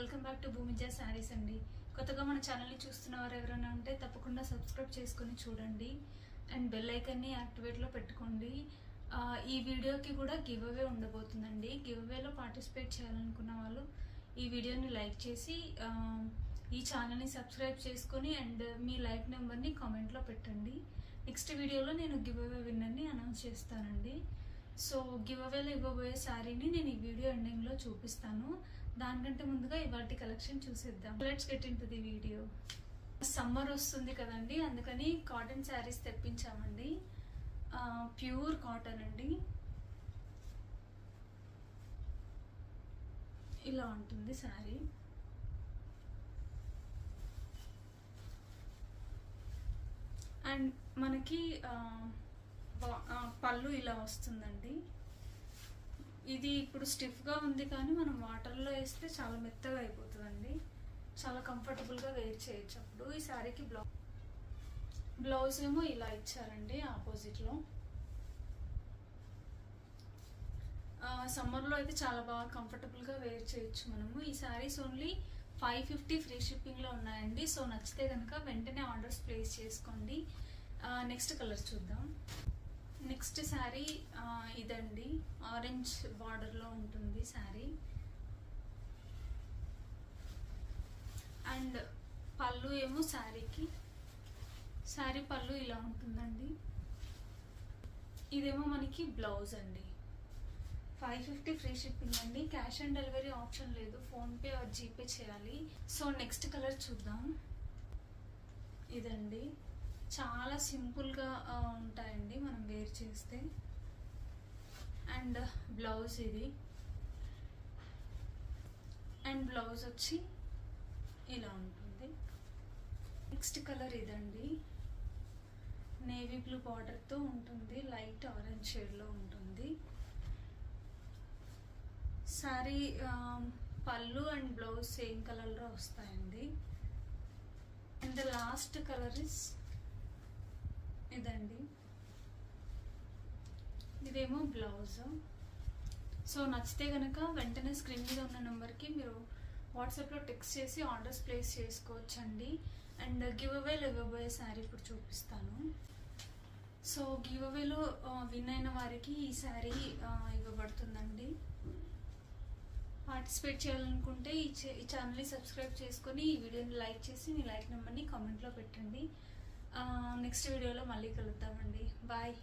Welcome back to Bhoomija saris అండి. కొత్తగా మన ఛానల్ని చూస్తున్నవారు ఎవరైనా ఉంటే తప్పకుండా సబ్స్క్రైబ్ చేసుకొని చూడండి అండ్ బెల్ ఐకాన్ని యాక్టివేట్లో పెట్టుకోండి. ఈ వీడియోకి కూడా గివ్ అవే ఉండబోతుందండి. గివ్ అవేలో పార్టిసిపేట్ చేయాలనుకున్న వాళ్ళు ఈ వీడియోని లైక్ చేసి ఈ ఛానల్ని సబ్స్క్రైబ్ చేసుకొని అండ్ మీ లైక్ నెంబర్ని కామెంట్లో పెట్టండి. నెక్స్ట్ వీడియోలో నేను గివ్ అవే విన్నర్ని అనౌన్స్ చేస్తానండి. సో గివ్ అవేలో ఇవ్వబోయే శారీని నేను ఈ వీడియో ఎండింగ్లో చూపిస్తాను. దానికంటే ముందుగా ఇవాటి కలెక్షన్ చూసేద్దాం. Let's get in to the video. Summer వస్తుంది కదండి, అందుకని కాటన్ శారీస్ తెప్పించామండి. ప్యూర్ కాటన్ అండి. ఇలా ఉంటుంది శారీ. అండ్ మనకి పళ్ళు ఇలా వస్తుందండి. ఇది ఇప్పుడు స్టిఫ్గా ఉంది కానీ మనం వాటర్లో వేస్తే చాలా మెత్తగా అయిపోతుందండి. చాలా కంఫర్టబుల్గా వేర్ చేయొచ్చు. అప్పుడు ఈ శారీకి బ్లౌజ్ ఏమో ఇలా ఇచ్చారండి ఆపోజిట్లో. సమ్మర్లో అయితే చాలా బాగా కంఫర్టబుల్గా వేర్ చేయొచ్చు మనము. ఈ శారీస్ ఓన్లీ 550 ఫ్రీ షిప్పింగ్లో ఉన్నాయండి. సో నచ్చితే కనుక వెంటనే ఆర్డర్స్ ప్లేస్ చేసుకోండి. నెక్స్ట్ కలర్ చూద్దాం. నెక్స్ట్ శారీ ఇదండి. ఆరెంజ్ బార్డర్లో ఉంటుంది శారీ. అండ్ పళ్ళు ఏమో శారీ పళ్ళు ఇలా ఉంటుందండి. ఇదేమో మనకి బ్లౌజ్ అండి. 550 ఫ్రీ షిప్పింగ్ అండి. క్యాష్ ఆన్ డెలివరీ ఆప్షన్ లేదు, ఫోన్పే ఆర్ జీపే చేయాలి. సో నెక్స్ట్ కలర్ చూద్దాం. ఇదండి. చాలా సింపుల్గా ఉంటాయండి మనం వేర్ చేస్తే. అండ్ బ్లౌజ్ ఇది. అండ్ బ్లౌజ్ వచ్చి ఇలా ఉంటుంది. నెక్స్ట్ కలర్ ఇదండి. నేవీ బ్లూ బార్డర్తో ఉంటుంది. లైట్ ఆరెంజ్ షేడ్లో ఉంటుంది. శారీ పళ్ళు అండ్ బ్లౌజ్ సేమ్ కలర్లో వస్తాయండి. And the last colour is ఇదండి. ఇదేమో బ్లౌజ్. సో నచ్చితే కనుక వెంటనే స్క్రీన్ మీద ఉన్న నెంబర్కి మీరు వాట్సాప్లో టెక్స్ట్ చేసి ఆర్డర్స్ ప్లేస్ చేసుకోవచ్చండి. అండ్ గివ్ అవేలో ఇవ్వబోయే శారీ ఇప్పుడు చూపిస్తాను. సో గివ్ అవేలో విన్ అయిన వారికి ఈ శారీ ఇవ్వబడుతుందండి. పార్టిసిపేట్ చేయాలనుకుంటే ఈ ఛానల్ని సబ్స్క్రైబ్ చేసుకొని ఈ వీడియోని లైక్ చేసి మీ లైక్ నెంబర్ని కామెంట్లో పెట్టండి. నెక్స్ట్ వీడియోలో మళ్ళీ కలుద్దామండి. బాయ్.